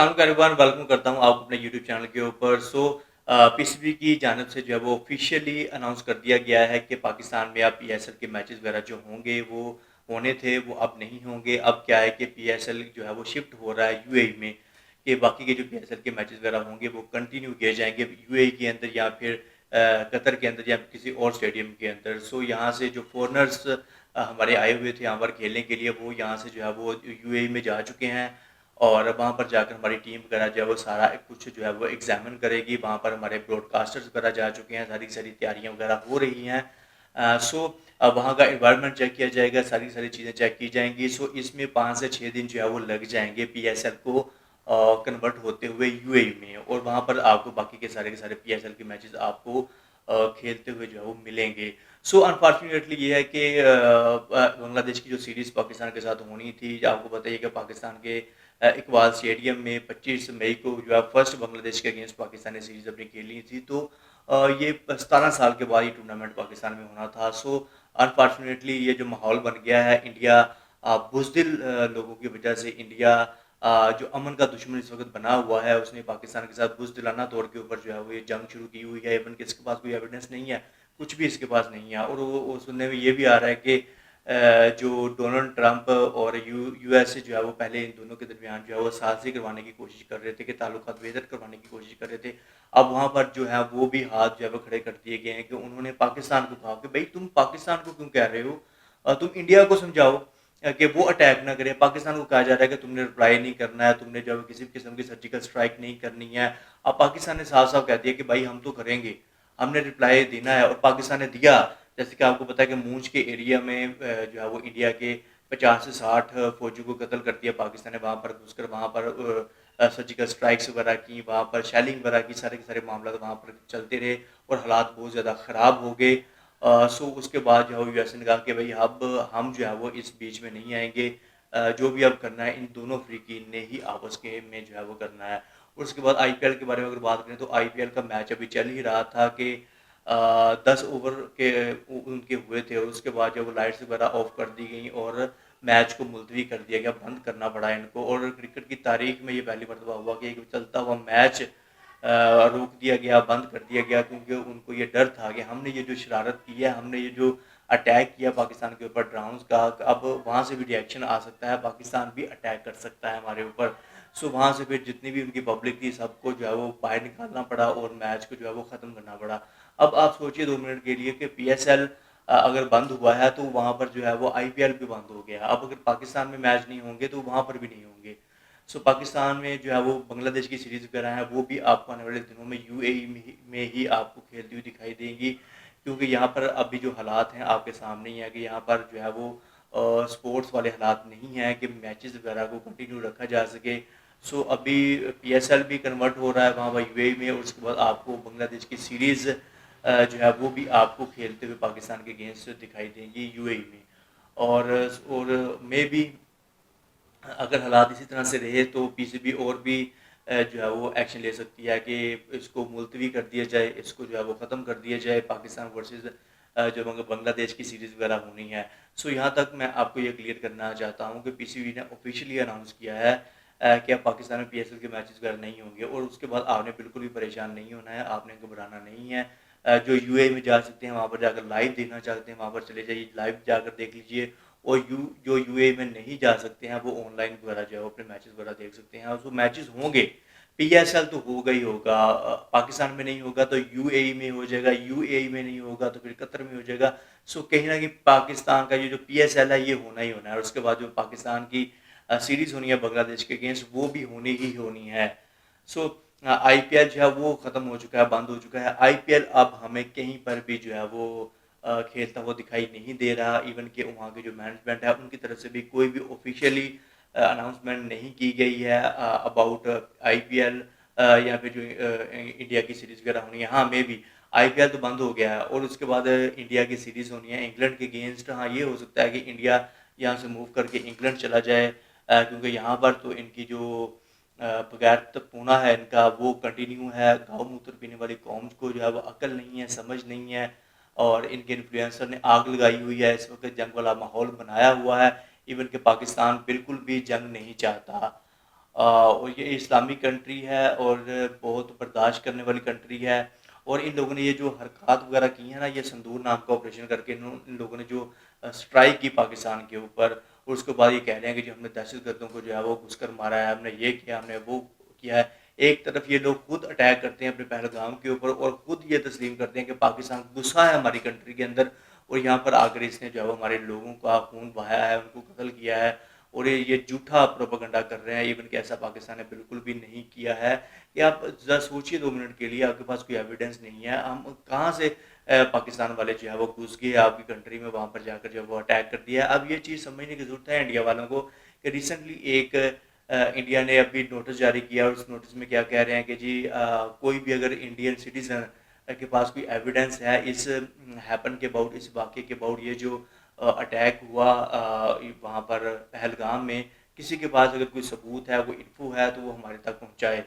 Everyone welcome करता हूँ आपको अपने यूट्यूब चैनल के ऊपर। पीसीबी की जानिब से जो है वो ऑफिशियली अनाउंस कर दिया गया है कि पाकिस्तान में अब पीएसएल के मैचेस वगैरह जो होंगे वो होने थे वो अब नहीं होंगे। अब क्या है कि पीएसएल जो है वो शिफ्ट हो रहा है यूएई में, कि बाकी के जो पीएसएल के मैचेस वगैरह होंगे वो कंटिन्यू किए जाएंगे यूएई के अंदर या फिर कतर के अंदर या किसी और स्टेडियम के अंदर। यहाँ से जो फॉरनर्स हमारे आए हुए थे यहाँ पर खेलने के लिए वो यहाँ से जो है वो यूएई में जा चुके हैं और वहाँ पर जाकर हमारी टीम वगैरह जो है वो सारा कुछ जो है वो एग्जामिन करेगी। वहाँ पर हमारे ब्रॉडकास्टर्स वगैरह जा चुके हैं, सारी सारी तैयारियाँ वगैरह हो रही हैं। वहाँ का इन्वायरमेंट चेक किया जाएगा, सारी सारी चीज़ें चेक की जाएंगी। इसमें 5 से 6 दिन जो है वो लग जाएंगे पीएसएल को कन्वर्ट होते हुए यूएई में, और वहाँ पर आपको बाकी के सारे पीएसएल के मैचेस आपको खेलते हुए जो है वो मिलेंगे। अनफॉर्चुनेटली ये है कि बांग्लादेश की जो सीरीज़ पाकिस्तान के साथ होनी थी, आपको बताइए कि पाकिस्तान के इकबाल स्टेडियम में 25 मई को जो है फर्स्ट बांग्लादेश के अगेंस्ट पाकिस्तान ने सीरीज़ अपनी खेली थी। ये 17 साल के बाद ये टूर्नामेंट पाकिस्तान में होना था। अनफॉर्चुनेटली ये जो माहौल बन गया है, इंडिया बुज़दिल लोगों की वजह से, इंडिया जो अमन का दुश्मन इस वक्त बना हुआ है, उसने पाकिस्तान के साथ बुज़दिलाना तौर के ऊपर जो है वो ये जंग शुरू की हुई है। इवन कि इसके पास कोई एविडेंस नहीं है, कुछ भी इसके पास नहीं है। और वो सुनने में ये भी आ रहा है कि जो डोनाल्ड ट्रंप और यूएसए जो है वो पहले इन दोनों के दरमियान जो है वो साझी करवाने की कोशिश कर रहे थे, कि ताल्लुकात बेहतर करवाने की कोशिश कर रहे थे। अब वहाँ पर जो है वो भी हाथ जो है वो खड़े कर दिए गए हैं कि उन्होंने पाकिस्तान को कहा कि भाई तुम पाकिस्तान को क्यों कह रहे हो, तुम इंडिया को समझाओ कि वो अटैक ना करे। पाकिस्तान को कहा जा रहा है कि तुमने रिप्लाई नहीं करना है, तुमने जो है किसी भी किस्म की सर्जिकल स्ट्राइक नहीं करनी है। अब पाकिस्तान ने साफ साफ कह दिया कि भाई हम तो करेंगे, हमने रिप्लाई देना है, और पाकिस्तान ने दिया। जैसे कि आपको पता है कि मूंछ के एरिया में जो है वो इंडिया के 50 से 60 फौजियों को कत्ल कर दिया पाकिस्तान ने। वहाँ पर घुसकर वहाँ पर सर्जिकल स्ट्राइक्स वगैरह की, वहाँ पर शेलिंग वगैरह की, सारे के सारे मामला वहाँ पर चलते रहे और हालात बहुत ज़्यादा ख़राब हो गए। उसके बाद जो है यूएसए ने कहा कि भाई अब हम जो है वो इस बीच में नहीं आएंगे, जो भी अब करना है इन दोनों फ्रीकीन ने ही आपस के में जो है वो करना है। और उसके बाद आईपीएल के बारे में अगर बात करें तो आईपीएल का मैच अभी चल ही रहा था कि 10 ओवर के उनके हुए थे, और उसके बाद जब वो लाइट्स वगैरह ऑफ कर दी गई और मैच को मुलतवी कर दिया गया, बंद करना पड़ा इनको। और क्रिकेट की तारीख में ये पहली मरतबा हुआ कि एक चलता हुआ मैच रोक दिया गया, बंद कर दिया गया, क्योंकि उनको ये डर था कि हमने ये जो शरारत की है, हमने ये जो अटैक किया पाकिस्तान के ऊपर ड्रोन्स का, अब वहाँ से भी रिएक्शन आ सकता है, पाकिस्तान भी अटैक कर सकता है हमारे ऊपर। वहाँ से फिर जितनी भी उनकी पब्लिक थी सबको जो है वो बाहर निकालना पड़ा और मैच को जो है वो ख़त्म करना पड़ा। अब आप सोचिए 2 मिनट के लिए कि पीएसएल अगर बंद हुआ है तो वहाँ पर जो है वो आईपीएल भी बंद हो गया। अब अगर पाकिस्तान में मैच नहीं होंगे तो वहाँ पर भी नहीं होंगे। पाकिस्तान में जो है वो बांग्लादेश की सीरीज वगैरह है वो भी आपको आने वाले दिनों में यूएई में ही आपको खेलती हुई दिखाई देंगी, क्योंकि यहाँ पर अभी जो हालात हैं आपके सामने ही है कि यहाँ पर जो है वो स्पोर्ट्स वाले हालात नहीं हैं कि मैचेस वगैरह को कंटिन्यू रखा जा सके। अभी पीएसएल भी कन्वर्ट हो रहा है वहाँ पर यूएई में, और उसके बाद आपको बांग्लादेश की सीरीज़ जो है वो भी आपको खेलते हुए पाकिस्तान के अगेंस्ट दिखाई देंगी यूएई में। और मे भी अगर हालात इसी तरह से रहे तो पीसीबी और भी जो है वो एक्शन ले सकती है कि इसको मुलतवी कर दिया जाए, इसको जो है वो ख़त्म कर दिया जाए, पाकिस्तान वर्सेस जो बांग्लादेश की सीरीज़ वगैरह होनी है। यहाँ तक मैं आपको ये क्लियर करना चाहता हूँ कि पीसीबी ने ऑफिशियली अनाउंस किया है कि अब पाकिस्तान में पीएसएल के मैचेस वगैरह नहीं होंगे, और उसके बाद आपने बिल्कुल भी परेशान नहीं होना है, आपने घबराना नहीं है। जो यूएई में जा सकते हैं वहाँ पर जाकर लाइव देखना चाहते हैं वहाँ पर चले जाइए, लाइव जाकर देख लीजिए। और जो यूएई में नहीं जा सकते हैं वो ऑनलाइन वगैरह जो है अपने मैचेस वगैरह देख सकते हैं। और मैचेस होंगे, पीएसएल तो होगा ही होगा, पाकिस्तान में नहीं होगा तो यूएई में हो जाएगा, यूएई में नहीं होगा तो फिर कतर में हो जाएगा। कहीं ना कहीं पाकिस्तान का ये जो पीएसएल है ये होना ही होना है, और उसके बाद जो पाकिस्तान की सीरीज होनी है बांग्लादेश के अगेंस्ट वो भी होनी ही होनी है। आईपीएल जो है वो ख़त्म हो चुका है, बंद हो चुका है। आईपीएल अब हमें कहीं पर भी जो है वो खेलता हुआ दिखाई नहीं दे रहा। इवन कि वहाँ की जो मैनेजमेंट है उनकी तरफ से भी कोई भी ऑफिशियली अनाउंसमेंट नहीं की गई है अबाउट आईपीएल या फिर जो इंडिया की सीरीज़ वगैरह होनी है। हाँ, मे भी आईपीएल तो बंद हो गया है और उसके बाद इंडिया की सीरीज़ होनी है इंग्लैंड के अगेंस्ट। हाँ, ये हो सकता है कि इंडिया यहाँ से मूव करके इंग्लैंड चला जाए, क्योंकि यहाँ पर तो इनकी जो बगैरतपूना है इनका वो कंटिन्यू है। गाँव मूत्र पीने वाली कौम को जो है वो अकल नहीं है, समझ नहीं है, और इनके इन्फ्लुएंसर ने आग लगाई हुई है, इस वक्त जंग वाला माहौल बनाया हुआ है। इवन कि पाकिस्तान बिल्कुल भी जंग नहीं चाहता। और ये इस्लामिक कंट्री है और बहुत बर्दाश्त करने वाली कंट्री है। और इन लोगों ने ये जो हरकत वगैरह की है ना, ये संदूर नाम का ऑपरेशन करके इन लोगों ने जो स्ट्राइक की पाकिस्तान के ऊपर, और उसके बाद ये कह रहे हैं कि जो हमने दहशतगर्दों को जो है वो घुसकर मारा है, हमने ये किया, हमने वो किया है। एक तरफ ये लोग खुद अटैक करते हैं अपने पहलगाम के ऊपर और खुद ये तस्लीम करते हैं कि पाकिस्तान गुस्सा है हमारी कंट्री के अंदर, और यहाँ पर आकर इसने जो है वो हमारे लोगों का खून बहाया है, उनको कत्ल किया है। और ये झूठा प्रोपेगेंडा कर रहे हैं, इवन कि ऐसा पाकिस्तान ने बिल्कुल भी नहीं किया है। कि आप ज़रा सोचिए 2 मिनट के लिए, आपके पास कोई एविडेंस नहीं है, हम कहाँ से पाकिस्तान वाले जो है वो घुस गए आपकी कंट्री में, वहाँ पर जाकर जो है वो अटैक कर दिया। अब ये चीज़ समझने की ज़रूरत है इंडिया वालों को कि रिसेंटली एक इंडिया ने अभी नोटिस जारी किया, और उस नोटिस में क्या कह रहे हैं कि जी कोई भी अगर इंडियन सिटीज़न के पास कोई एविडेंस है इस हैपन के अबाउट, इस वाक़े के अबाउट, ये जो अटैक हुआ वहाँ पर पहलगाम में, किसी के पास अगर कोई सबूत है, कोई इन्फो है, तो वो हमारे तक पहुँचाए।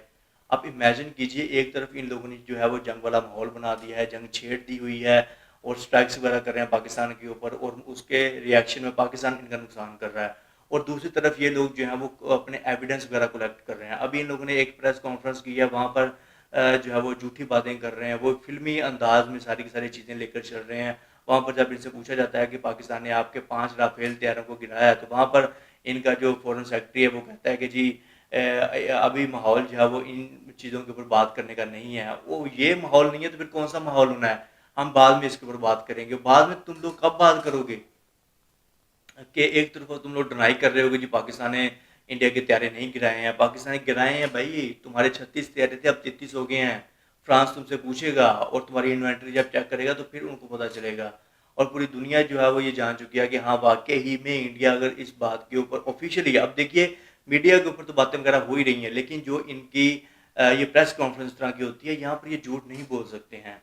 आप इमेजिन कीजिए, एक तरफ इन लोगों ने जो है वो जंग वाला माहौल बना दिया है, जंग छेड़ दी हुई है और स्ट्राइक्स वगैरह कर रहे हैं पाकिस्तान के ऊपर, और उसके रिएक्शन में पाकिस्तान इनका नुकसान कर रहा है। और दूसरी तरफ ये लोग जो हैं वो अपने एविडेंस वगैरह कलेक्ट कर रहे हैं। अभी इन लोगों ने एक प्रेस कॉन्फ्रेंस की है, वहाँ पर जो है वो झूठी बातें कर रहे हैं, वो फिल्मी अंदाज में सारी की सारी चीज़ें लेकर चल रहे हैं। वहाँ पर जब इनसे पूछा जाता है कि पाकिस्तान ने आपके 5 राफेल तैयारों को गिराया है, तो वहाँ पर इनका जो फॉरेन सेक्रेटरी है वो कहता है कि जी अभी माहौल जो है वो इन चीज़ों के ऊपर बात करने का नहीं है। वो ये माहौल नहीं है तो फिर कौन सा माहौल होना है? हम बाद में इसके ऊपर बात करेंगे। बाद में तुम लोग कब बात करोगे? कि एक तरफ तुम लोग डिनाई कर रहे हो कि जी पाकिस्तान ने इंडिया के तैयारे नहीं गिराए हैं। पाकिस्तान ने गिराए हैं भाई, तुम्हारे 36 तैयारे थे, अब 33 हो गए हैं। फ्रांस तुमसे पूछेगा और तुम्हारी इन्वेंटरी जब चेक करेगा तो फिर उनको पता चलेगा। और पूरी दुनिया जो है वो ये जान चुकी है कि हाँ वाकई ही में इंडिया अगर इस बात के ऊपर ऑफिशियली, अब देखिए मीडिया के ऊपर तो बातें वगैरह हो ही रही हैं, लेकिन जो इनकी ये प्रेस कॉन्फ्रेंस तरह की होती है, यहाँ पर ये झूठ नहीं बोल सकते हैं।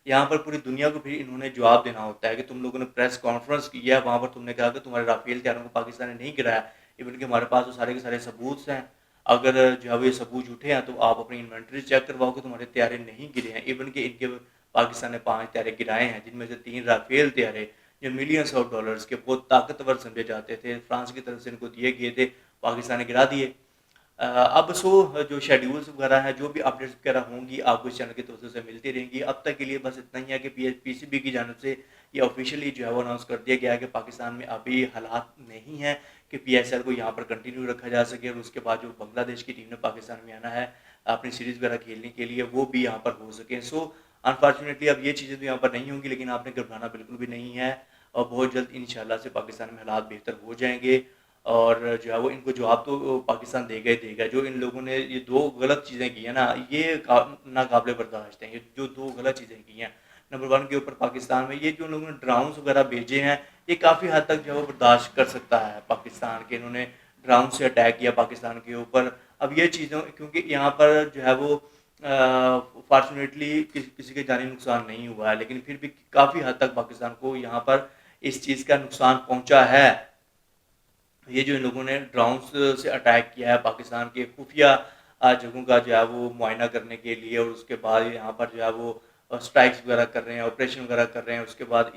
यहाँ पर पूरी दुनिया को फिर इन्होंने जवाब देना होता है कि तुम लोगों ने प्रेस कॉन्फ्रेंस की है, वहाँ पर तुमने कहा कि तुम्हारे राफेल तैयारों को पाकिस्तान ने नहीं गिराया। इवन कि हमारे पास तो सारे के सारे सबूत हैं। अगर जो है वो ये सबूत झूठे हैं तो आप अपनी इन्वेंटरी चेक करवाओ कि तुम्हारे तैयारे नहीं गिरे हैं। इवन कि इनके पाकिस्तान ने 5 तैयारे गिराए हैं, जिनमें से 3 राफेल तैयारे जो मिलियंस ऑफ डॉलर्स के बहुत ताकतवर समझे जाते थे, फ्रांस की तरफ से इनको दिए गए थे, पाकिस्तान ने गिरा दिए। अब जो शेड्यूल्स वगैरह हैं, जो भी अपडेट्स वगैरह होंगी, आपको इस चैनल की तरफ से मिलती रहेंगी। अब तक के लिए बस इतना ही है कि पीसीबी की जानिब से ये ऑफिशियली जो है वो अनाउंस कर दिया गया है कि पाकिस्तान में अभी हालात नहीं हैं कि पीएसएल को यहाँ पर कंटिन्यू रखा जा सके, और उसके बाद जो बांग्लादेश की टीम ने पाकिस्तान में आना है अपनी सीरीज़ वगैरह खेलने के लिए, वो भी यहाँ पर हो सके। अनफॉर्चुनेटली अब ये चीज़ें तो यहाँ पर नहीं होंगी, लेकिन आपने घबराना बिल्कुल भी नहीं है, और बहुत जल्द इंशाल्लाह से पाकिस्तान में हालात बेहतर हो जाएंगे। और जो है वो इनको जवाब तो पाकिस्तान देगा ही देगा। जो इन लोगों ने ये 2 गलत चीज़ें की हैं ना, ये नाकाबिले बर्दाश्त हैं। ये जो 2 गलत चीज़ें की हैं, नंबर 1 के ऊपर पाकिस्तान में ये जो लोगों ने ड्रोन्स वगैरह भेजे हैं, ये काफ़ी हद तक जो है वो बर्दाश्त कर सकता है पाकिस्तान के। इन्होंने ड्रोन से अटैक किया पाकिस्तान के ऊपर। अब ये चीज़ों, क्योंकि यहाँ पर जो है वो फॉर्चुनेटली किसी के जानी नुकसान नहीं हुआ है, लेकिन फिर भी काफ़ी हद तक पाकिस्तान को यहाँ पर इस चीज़ का नुकसान पहुँचा है। ये जो इन लोगों ने ड्रोन्स से अटैक किया है पाकिस्तान के खुफिया जगहों का जो है वो मुआयना करने के लिए, और उसके बाद यहाँ पर जो है वो स्ट्राइक्स वगैरह कर रहे हैं, ऑपरेशन वगैरह कर रहे हैं। उसके बाद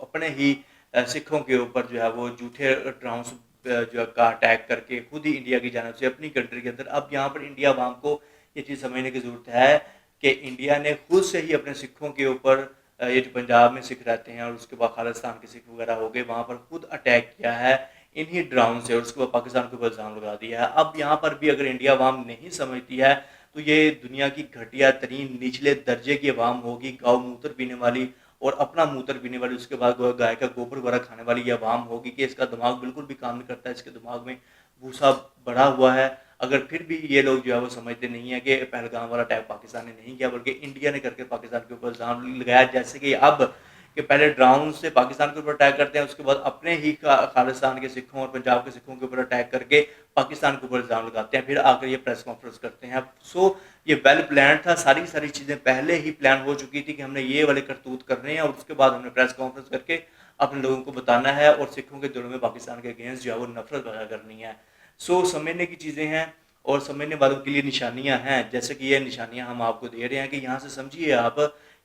अपने ही सिखों के ऊपर जो है वो झूठे ड्रोन्स जो का अटैक करके खुद ही इंडिया की जानिब से अपनी कंट्री के अंदर, अब यहाँ पर इंडिया अवाम को ये चीज़ समझने की ज़रूरत है कि इंडिया ने खुद से ही अपने सिखों के ऊपर, ये जो पंजाब में सिख रहते हैं और उसके बाद खालिस्तान के सिख वगैरह हो गए, वहाँ पर खुद अटैक किया है इन्हीं ड्रोन से, और उसके बाद पाकिस्तान के ऊपर इल्ज़ाम लगा दिया है। अब यहाँ पर भी अगर इंडिया अवाम नहीं समझती है तो ये दुनिया की घटिया तरीन निचले दर्जे की अवाम होगी, गौ मूत्र पीने वाली और अपना मूत्र पीने वाली, उसके बाद गाय का गोबर वगैरह खाने वाली ये अवाम होगी कि इसका दिमाग बिल्कुल भी काम नहीं करता है, इसके दिमाग में भूसा बढ़ा हुआ है। अगर फिर भी ये लोग जो है वो समझते नहीं है कि पहलगाम वाला अटैक पाकिस्तान ने नहीं किया, बल्कि इंडिया ने करके पाकिस्तान के ऊपर इल्ज़ाम लगाया, जैसे कि अब कि पहले ड्रोन से पाकिस्तान के ऊपर अटैक करते हैं, उसके बाद अपने ही खालिस्तान के सिखों और पंजाब के सिखों के ऊपर अटैक करके पाकिस्तान के ऊपर इल्ज़ाम लगाते हैं, फिर आकर ये प्रेस कॉन्फ्रेंस करते हैं। ये वेल प्लान था, सारी सारी चीज़ें पहले ही प्लान हो चुकी थी कि हमने ये वाले करतूत करने हैं, और उसके बाद हमने प्रेस कॉन्फ्रेंस करके अपने लोगों को बताना है और सिखों के दिलों में पाकिस्तान के अगेंस्ट जो है वो नफरत पैदा करनी है। समझने की चीज़ें हैं और समझने वालों के लिए निशानियां हैं, जैसे कि ये निशानियां हम आपको दे रहे हैं कि यहाँ से समझिए आप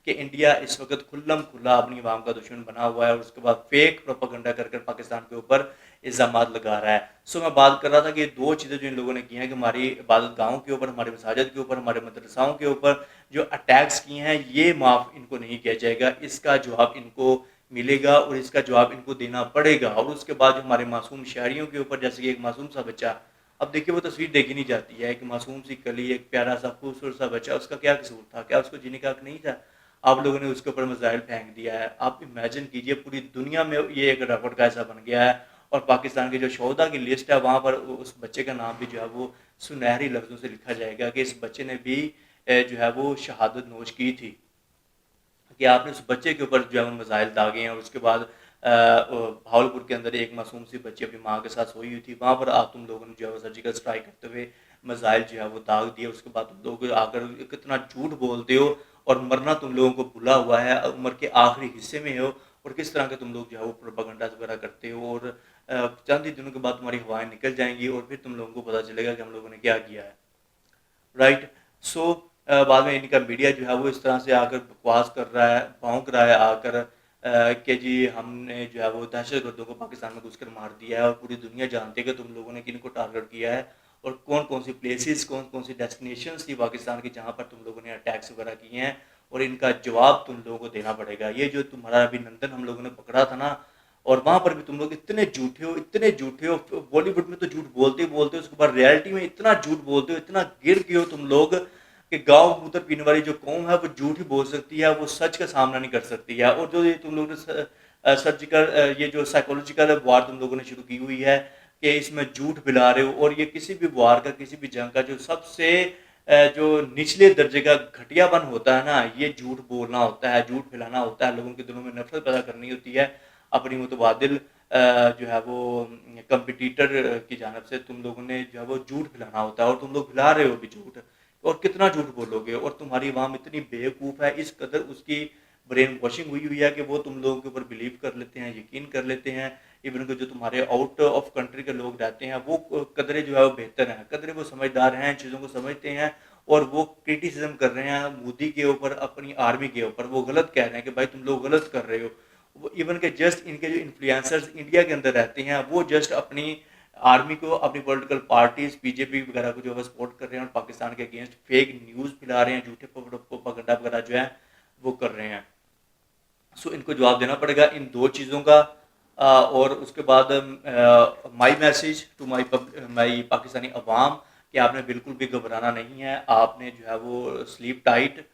कि इंडिया इस वक्त खुल्लम खुल्ला अपनी आवाम का दुश्मन बना हुआ है, और उसके बाद फेक प्रोपेगेंडा कर पाकिस्तान के ऊपर इल्ज़ामात लगा रहा है। सो मैं बात कर रहा था कि ये 2 चीज़ें जो इन लोगों ने की हैं कि हमारी इबादत गाहों के ऊपर, हमारे मसाजिद के ऊपर, हमारे मदरसाओं के ऊपर जो अटैक्स किए हैं, ये माफ़ इनको नहीं किया जाएगा। इसका जवाब इनको मिलेगा और इसका जवाब इनको देना पड़ेगा। और उसके बाद जो हमारे मासूम शहरियों के ऊपर, जैसे कि एक मासूम सा बच्चा, अब देखिए वो तस्वीर देखी नहीं जाती है, एक मासूम सी कली, एक प्यारा सा खूबसूरत सा बच्चा, उसका क्या कसूर था? क्या उसको जीने का हक नहीं था? आप लोगों ने उसके ऊपर मिसाइल फेंक दिया है। आप इमेजिन कीजिए पूरी दुनिया में ये एक रिकॉर्ड का हिस्सा बन गया है और पाकिस्तान के जो शोहदा की लिस्ट है वहाँ पर उस बच्चे का नाम भी जो है वो सुनहरी लफ्ज़ों से लिखा जाएगा कि इस बच्चे ने भी जो है वो शहादत नोश की थी। कि आपने उस बच्चे के ऊपर जो है वो मिसाइल दागे हैं और उसके बाद भावलपुर के अंदर एक मासूम सी बच्ची अपनी माँ के साथ सोई हुई थी, वहाँ पर आप तुम लोगों ने जो है वो सर्जिकल स्ट्राइक करते हुए मिसाइल जो है वो दाग दिया। उसके बाद तुम लोग आकर कितना झूठ बोलते हो और मरना तुम लोगों को भुला हुआ है, उम्र के आखिरी हिस्से में हो और किस तरह के तुम लोग जो है वो प्रोपेगेंडा वगैरह करते हो और चंद ही दिनों के बाद तुम्हारी हवाएं निकल जाएंगी और फिर तुम लोगों को पता चलेगा कि हम लोगों ने क्या किया है। राइट। सो बाद में इनका मीडिया जो है वो इस तरह से आकर बकवास कर रहा है, भौंक रहा है आकर कि जी हमने जो है वो दहशतगर्दों को पाकिस्तान में घुसकर मार दिया है और पूरी दुनिया जानती है कि तुम लोगों ने किनको टारगेट किया है और कौन कौन सी प्लेसेस, कौन कौन सी डेस्टिनेशंस थी पाकिस्तान की जहाँ पर तुम लोगों ने अटैक्स वगैरह किए हैं और इनका जवाब तुम लोगों को देना पड़ेगा। ये जो तुम्हारा अभिनंदन हम लोगों ने पकड़ा था ना, और वहाँ पर भी तुम लोग इतने झूठे हो, बॉलीवुड में तो झूठ बोलते ही बोलते हो, उसके बाद रियलिटी में इतना झूठ बोलते हो, इतना गिर गए हो तुम लोग कि गाँव कबूतर पीने वाली जो कौम है वो झूठ ही बोल सकती है, वो सच का सामना नहीं कर सकती है। और जो ये तुम लोग ने सर्जिकल ये जो साइकोलॉजिकल वार तुम लोगों ने शुरू की हुई है कि इसमें झूठ फैला रहे हो, और ये किसी भी वार का, किसी भी जंग का जो सबसे जो निचले दर्जे का घटियापन होता है ना, ये झूठ बोलना होता है, झूठ फैलाना होता है, लोगों के दिलों में नफरत पैदा करनी होती है अपनी मुतबादिल जो है वो कंपटीटर की जानब से तुम लोगों ने जो है वो झूठ फैलाना होता है और तुम लोग फैला रहे हो भी झूठ। और कितना झूठ बोलोगे, और तुम्हारी आवाम इतनी बेवकूफ़ है, इस कदर उसकी ब्रेन वॉशिंग हुई हुई है कि वो तुम लोगों के ऊपर बिलीव कर लेते हैं, यकीन कर लेते हैं। इवन कि जो तुम्हारे आउट ऑफ कंट्री के लोग रहते हैं वो कदरे जो है वो बेहतर हैं, कदरे वो समझदार हैं, चीज़ों को समझते हैं और वो क्रिटिसिज्म कर रहे हैं मोदी के ऊपर, अपनी आर्मी के ऊपर। वो गलत कह रहे हैं कि भाई तुम लोग गलत कर रहे हो। वो इवन के जस्ट इनके जो इन्फ्लुएंसर्स इंडिया के अंदर रहते हैं वो जस्ट अपनी आर्मी को, अपनी पॉलिटिकल पार्टीज बीजेपी वगैरह को जो है सपोर्ट कर रहे हैं और पाकिस्तान के अगेंस्ट फेक न्यूज़ फैला रहे हैं, झूठे प्रोपेगेंडा वगैरह जो है वो कर रहे हैं। सो इनको जवाब देना पड़ेगा इन 2 चीज़ों का। और उसके बाद my message to my Pakistani अवाम कि आपने बिल्कुल भी घबराना नहीं है, आपने जो है वो स्लीप टाइट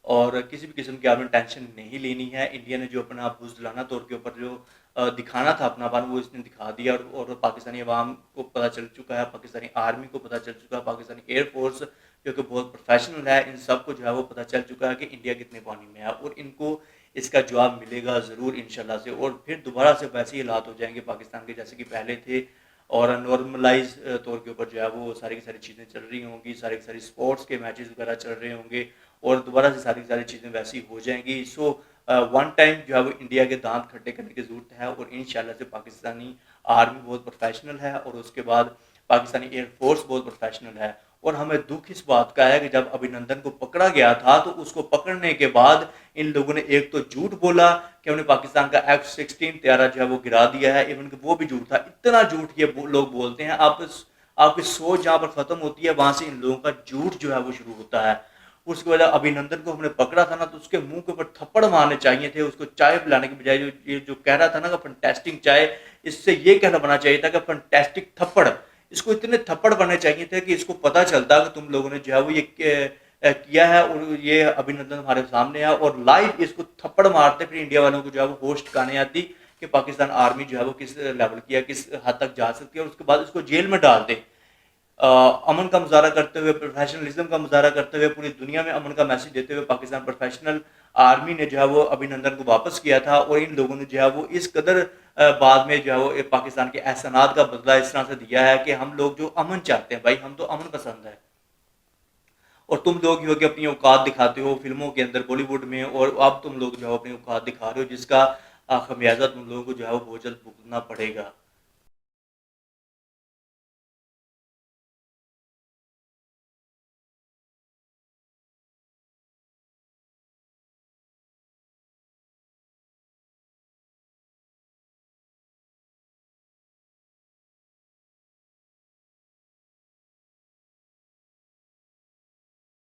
और किसी भी किस्म की आपने टेंशन नहीं लेनी है। इंडिया ने जो अपना बुज़दिलाना तौर के ऊपर जो दिखाना था अपनापन, वो इसने दिखा दिया और पाकिस्तानी अवाम को पता चल चुका है, पाकिस्तानी आर्मी को पता चल चुका है, पाकिस्तानी एयरफोर्स जो कि बहुत प्रोफेशनल है, इन सब को जो है वो पता चल चुका है कि इंडिया कितने पानी में है और इनको इसका जवाब मिलेगा ज़रूर इंशाल्लाह से। और फिर दोबारा से वैसे ही हालात हो जाएंगे पाकिस्तान के जैसे कि पहले थे और नॉर्मलाइज तौर के ऊपर जो है वो सारी की सारी चीज़ें चल रही होंगी, सारी की सारी स्पोर्ट्स के मैचेस वगैरह चल रहे होंगे और दोबारा से सारी की सारी चीज़ें वैसी हो जाएंगी। सो वन टाइम जो है वो इंडिया के दांत खट्टे करने की ज़रूरत है और इंशाल्लाह से पाकिस्तानी आर्मी बहुत प्रोफेशनल है और उसके बाद पाकिस्तानी एयरफोर्स बहुत प्रोफेशनल है। और हमें दुख इस बात का है कि जब अभिनंदन को पकड़ा गया था तो उसको पकड़ने के बाद इन लोगों ने एक तो झूठ बोला कि हमने पाकिस्तान का F-16 तैयारा जो है वो गिरा दिया है, इवन कि वो भी झूठ था। इतना झूठ ये लोग बोलते हैं, आपकी सोच जहाँ पर खत्म होती है वहां से इन लोगों का झूठ जो है वो शुरू होता है। उसके बाद अभिनंदन को हमने पकड़ा था ना तो उसके मुंह के ऊपर थप्पड़ मारने चाहिए थे, उसको चाय पिलाने की बजाय जो कह रहा था ना कि फंटेस्टिक चाय, इससे ये कहना बना चाहिए था कि फंटेस्टिक थप्पड़। इसको इतने थप्पड़ बनने चाहिए थे कि इसको पता चलता कि तुम लोगों ने जो है वो ये किया है और ये अभिनंदन हमारे सामने है और लाइव इसको थप्पड़ मारते फिर इंडिया वालों को जो है वो होस्ट करने आती कि पाकिस्तान आर्मी जो है वो किस लेवल की है, किस हद तक जा सकती है और उसके बाद इसको जेल में डाल दे। अमन का मुजाहरा करते हुए, प्रोफेशनलिज्म का मुजाहरा करते हुए, पूरी दुनिया में अमन का मैसेज देते हुए पाकिस्तान प्रोफेशनल आर्मी ने जो है वो अभिनंदन को वापस किया था और इन लोगों ने जो है वो इस कदर बाद में जो है वो पाकिस्तान के एहसानात का बदला इस तरह से दिया है कि हम लोग जो अमन चाहते हैं, भाई हम तो अमन पसंद है और तुम लोग ही हो कि अपनी औकात दिखाते हो फिल्मों के अंदर, बॉलीवुड में, और अब तुम लोग जो है अपनी औकात दिखा रहे हो जिसका खमियाजा तुम लोगों को जो है वो बहुत जल्द भुगतना पड़ेगा।